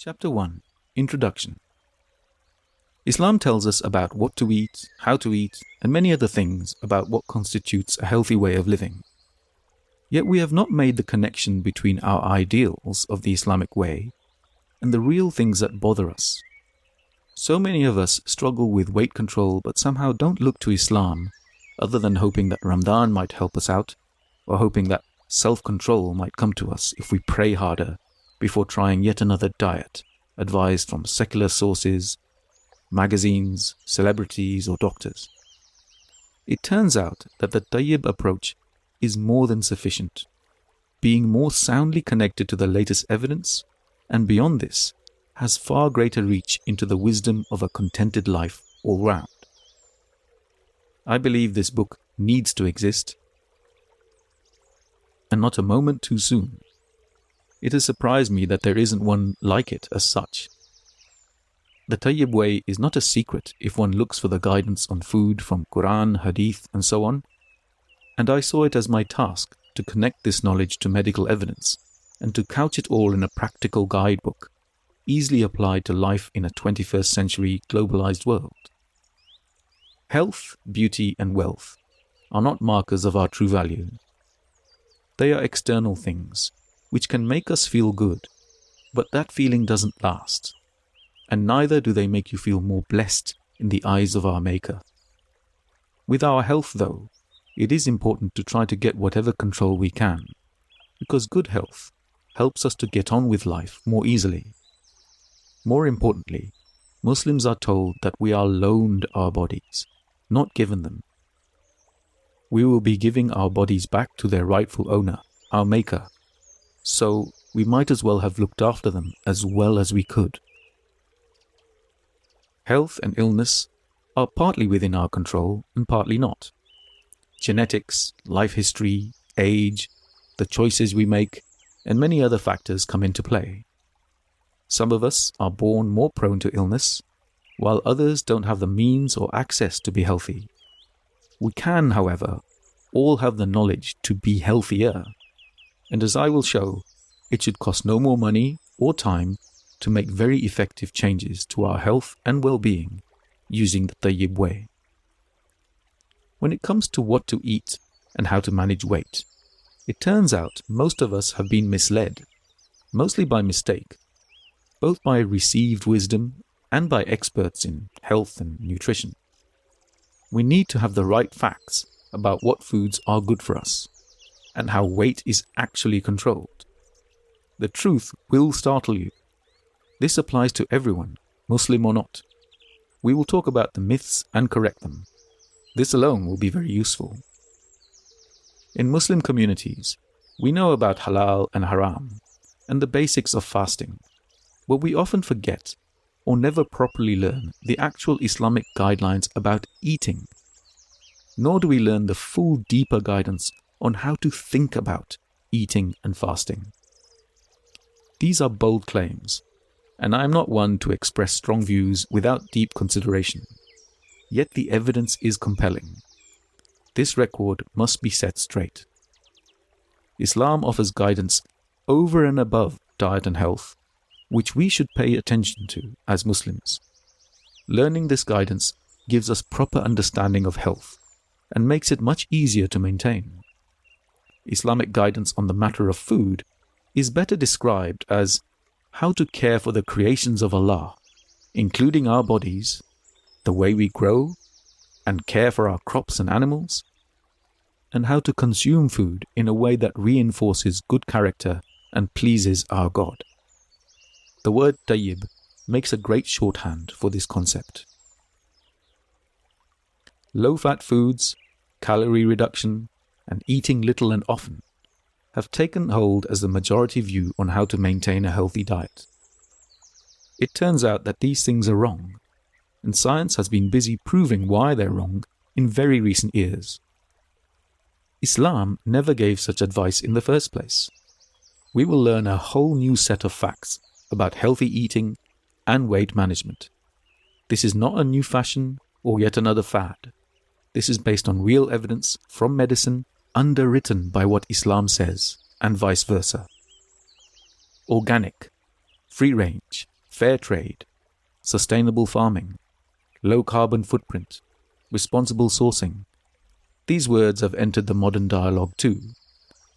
Chapter 1 Introduction. Islam tells us about what to eat, how to eat, and many other things about what constitutes a healthy way of living. Yet we have not made the connection between our ideals of the Islamic way and the real things that bother us. So many of us struggle with weight control but somehow don't look to Islam other than hoping that Ramadan might help us out, or hoping that self-control might come to us if we pray harder before trying yet another diet advised from secular sources, magazines, celebrities, or doctors. It turns out that the Tayyib approach is more than sufficient, being more soundly connected to the latest evidence, and beyond this, has far greater reach into the wisdom of a contented life all round. I believe this book needs to exist, and not a moment too soon. It has surprised me that there isn't one like it as such. The Tayyib way is not a secret if one looks for the guidance on food from Quran, Hadith, and so on, and I saw it as my task to connect this knowledge to medical evidence and to couch it all in a practical guidebook, easily applied to life in a 21st century globalized world. Health, beauty, and wealth are not markers of our true value. They are external things, which can make us feel good, but that feeling doesn't last, and neither do they make you feel more blessed in the eyes of our Maker. With our health, though, it is important to try to get whatever control we can, because good health helps us to get on with life more easily. More importantly, Muslims are told that we are loaned our bodies, not given them. We will be giving our bodies back to their rightful owner, our Maker, so we might as well have looked after them as well as we could. Health and illness are partly within our control and partly not. Genetics, life history, age, the choices we make, and many other factors come into play. Some of us are born more prone to illness, while others don't have the means or access to be healthy. We can, however, all have the knowledge to be healthier, and as I will show, it should cost no more money or time to make very effective changes to our health and well-being using the Tayyib way. When it comes to what to eat and how to manage weight, it turns out most of us have been misled, mostly by mistake, both by received wisdom and by experts in health and nutrition. We need to have the right facts about what foods are good for us and how weight is actually controlled. The truth will startle you. This applies to everyone, Muslim or not. We will talk about the myths and correct them. This alone will be very useful. In Muslim communities, we know about halal and haram and the basics of fasting, but we often forget or never properly learn the actual Islamic guidelines about eating. Nor do we learn the full deeper guidance on how to think about eating and fasting. These are bold claims, and I am not one to express strong views without deep consideration. Yet the evidence is compelling. This record must be set straight. Islam offers guidance over and above diet and health, which we should pay attention to as Muslims. Learning this guidance gives us proper understanding of health and makes it much easier to maintain. Islamic guidance on the matter of food is better described as how to care for the creations of Allah, including our bodies, the way we grow and care for our crops and animals, and how to consume food in a way that reinforces good character and pleases our God. The word Tayyib makes a great shorthand for this concept. Low-fat foods, calorie reduction, and eating little and often have taken hold as the majority view on how to maintain a healthy diet. It turns out that these things are wrong, and science has been busy proving why they're wrong in very recent years. Islam never gave such advice in the first place. We will learn a whole new set of facts about healthy eating and weight management. This is not a new fashion or yet another fad. This is based on real evidence from medicine underwritten by what Islam says, and vice versa. Organic, free range, fair trade, sustainable farming, low carbon footprint, responsible sourcing. These words have entered the modern dialogue too,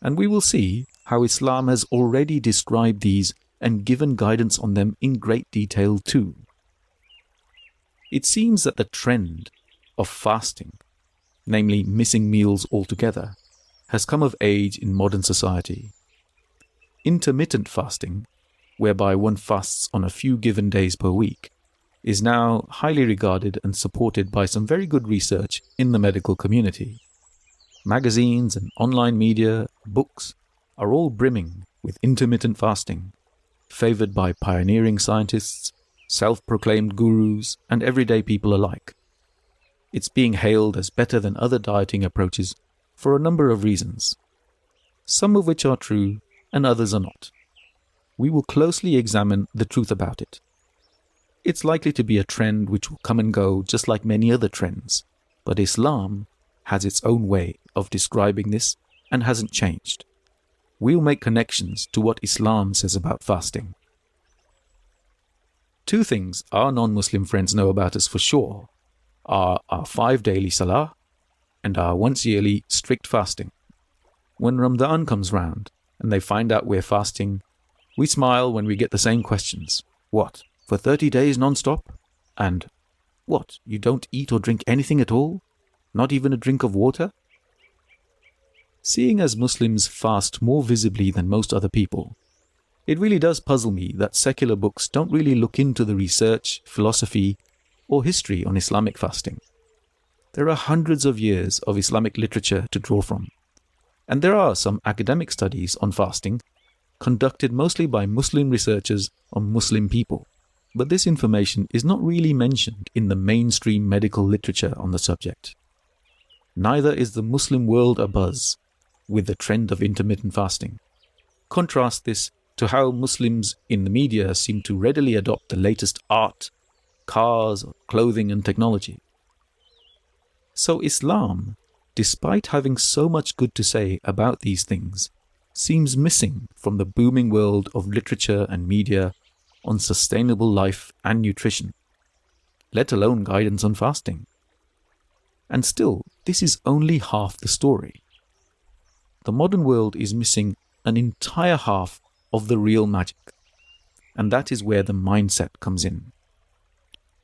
and we will see how Islam has already described these and given guidance on them in great detail too. It seems that the trend of fasting, namely missing meals altogether, has come of age in modern society. Intermittent fasting, whereby one fasts on a few given days per week, is now highly regarded and supported by some very good research in the medical community. Magazines and online media, books, are all brimming with intermittent fasting, favored by pioneering scientists, self-proclaimed gurus, and everyday people alike. It's being hailed as better than other dieting approaches for a number of reasons, some of which are true and others are not. We will closely examine the truth about it. It's likely to be a trend which will come and go just like many other trends, but Islam has its own way of describing this and hasn't changed. We'll make connections to what Islam says about fasting. Two things our non-Muslim friends know about us for sure are our 5 daily salah and our once yearly strict fasting. When Ramadan comes round and they find out we're fasting, we smile when we get the same questions. What, for 30 days non-stop? And what, you don't eat or drink anything at all? Not even a drink of water? Seeing as Muslims fast more visibly than most other people, it really does puzzle me that secular books don't really look into the research, philosophy, or history on Islamic fasting. There are hundreds of years of Islamic literature to draw from, and there are some academic studies on fasting conducted mostly by Muslim researchers on Muslim people, but this information is not really mentioned in the mainstream medical literature on the subject. Neither is the Muslim world abuzz with the trend of intermittent fasting. Contrast this to how Muslims in the media seem to readily adopt the latest art, cars, clothing and technology. So Islam, despite having so much good to say about these things, seems missing from the booming world of literature and media on sustainable life and nutrition, let alone guidance on fasting. And still, this is only half the story. The modern world is missing an entire half of the real magic, and that is where the mindset comes in.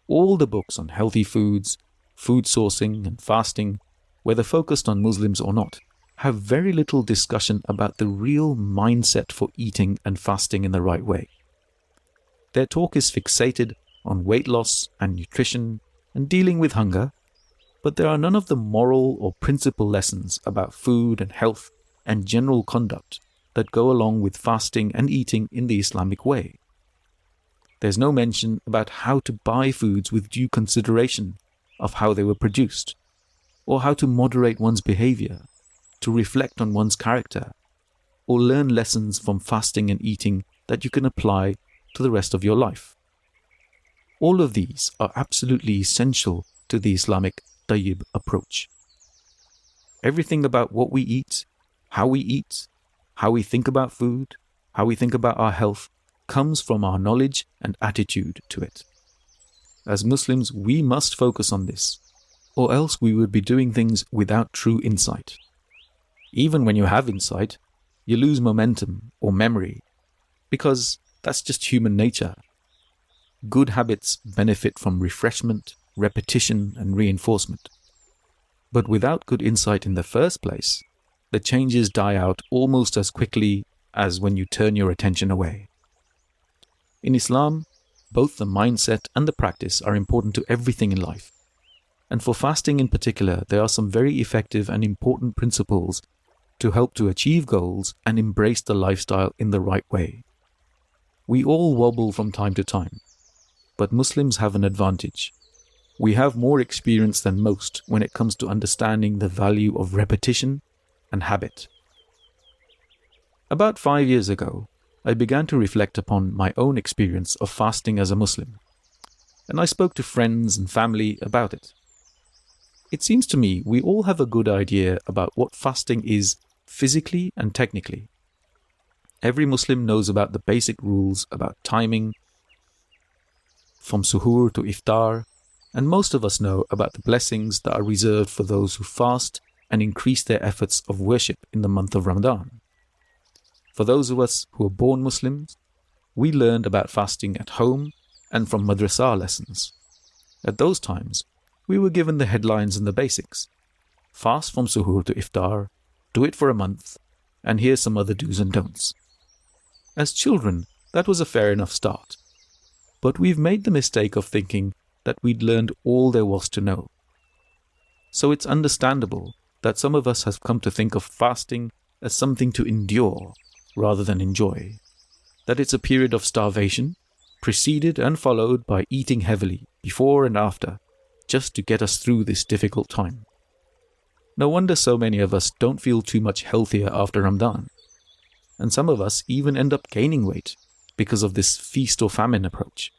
All the books on healthy foods, food sourcing and fasting, whether focused on Muslims or not, have very little discussion about the real mindset for eating and fasting in the right way. Their talk is fixated on weight loss and nutrition and dealing with hunger, but there are none of the moral or principle lessons about food and health and general conduct that go along with fasting and eating in the Islamic way. There's no mention about how to buy foods with due consideration of how they were produced, or how to moderate one's behavior, to reflect on one's character, or learn lessons from fasting and eating that you can apply to the rest of your life. All of these are absolutely essential to the Islamic Tayyib approach. Everything about what we eat, how we think about food, how we think about our health, comes from our knowledge and attitude to it. As Muslims, we must focus on this, or else we would be doing things without true insight. Even when you have insight, you lose momentum or memory, because that's just human nature. Good habits benefit from refreshment, repetition, and reinforcement. But without good insight in the first place, the changes die out almost as quickly as when you turn your attention away. In Islam, both the mindset and the practice are important to everything in life. And for fasting in particular, there are some very effective and important principles to help to achieve goals and embrace the lifestyle in the right way. We all wobble from time to time, but Muslims have an advantage. We have more experience than most when it comes to understanding the value of repetition and habit. About 5 years ago, I began to reflect upon my own experience of fasting as a Muslim, and I spoke to friends and family about it. It seems to me we all have a good idea about what fasting is physically and technically. Every Muslim knows about the basic rules about timing, from suhoor to iftar, and most of us know about the blessings that are reserved for those who fast and increase their efforts of worship in the month of Ramadan. For those of us who are born Muslims, we learned about fasting at home and from madrasa lessons. At those times, we were given the headlines and the basics. Fast from suhoor to iftar, do it for a month, and here's some other do's and don'ts. As children, that was a fair enough start. But we've made the mistake of thinking that we'd learned all there was to know. So it's understandable that some of us have come to think of fasting as something to endure rather than enjoy. That it's a period of starvation, preceded and followed by eating heavily before and after, just to get us through this difficult time. No wonder so many of us don't feel too much healthier after Ramadan. And some of us even end up gaining weight because of this feast or famine approach.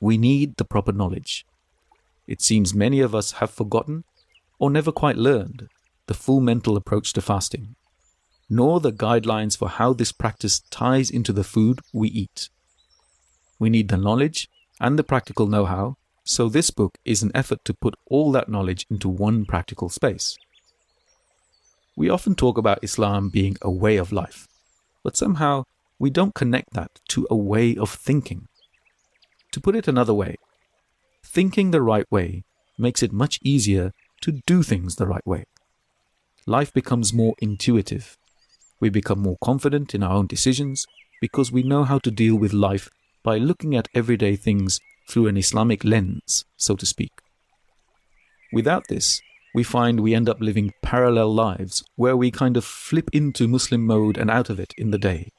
We need the proper knowledge. It seems many of us have forgotten or never quite learned the full mental approach to fasting, nor the guidelines for how this practice ties into the food we eat. We need the knowledge and the practical know-how, so this book is an effort to put all that knowledge into one practical space. We often talk about Islam being a way of life, but somehow we don't connect that to a way of thinking. To put it another way, thinking the right way makes it much easier to do things the right way. Life becomes more intuitive. We become more confident in our own decisions because we know how to deal with life by looking at everyday things through an Islamic lens, so to speak. Without this, we find we end up living parallel lives where we kind of flip into Muslim mode and out of it in the day,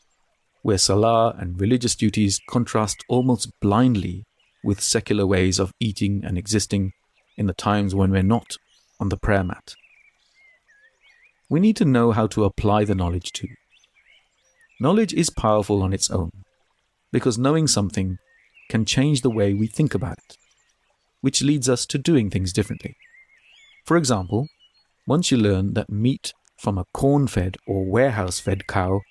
where salah and religious duties contrast almost blindly with secular ways of eating and existing in the times when we're not on the prayer mat. We need to know how to apply the knowledge too. Knowledge is powerful on its own, because knowing something can change the way we think about it, which leads us to doing things differently. For example, once you learn that meat from a corn-fed or warehouse-fed cow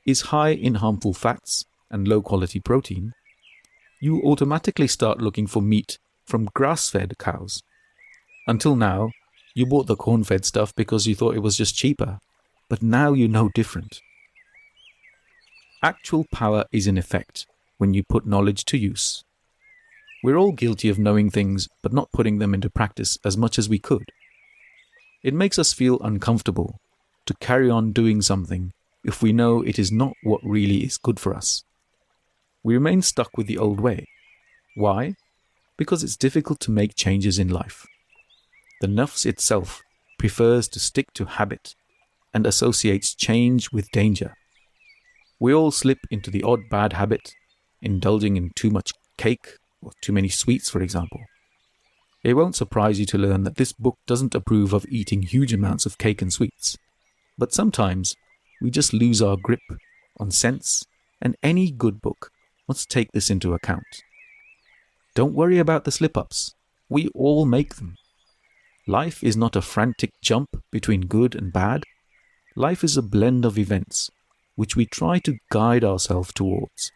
is high in harmful fats and low-quality protein, you automatically start looking for meat from grass-fed cows. Until now, you bought the corn-fed stuff because you thought it was just cheaper, but now you know different. Actual power is in effect when you put knowledge to use. We're all guilty of knowing things but not putting them into practice as much as we could. It makes us feel uncomfortable to carry on doing something if we know it is not what really is good for us. We remain stuck with the old way. Why? Because it's difficult to make changes in life. The nafs itself prefers to stick to habit and associates change with danger. We all slip into the odd bad habit, indulging in too much cake or too many sweets, for example. It won't surprise you to learn that this book doesn't approve of eating huge amounts of cake and sweets, but sometimes we just lose our grip on sense, and any good book must take this into account. Don't worry about the slip-ups. We all make them. Life is not a frantic jump between good and bad. Life is a blend of events which we try to guide ourselves towards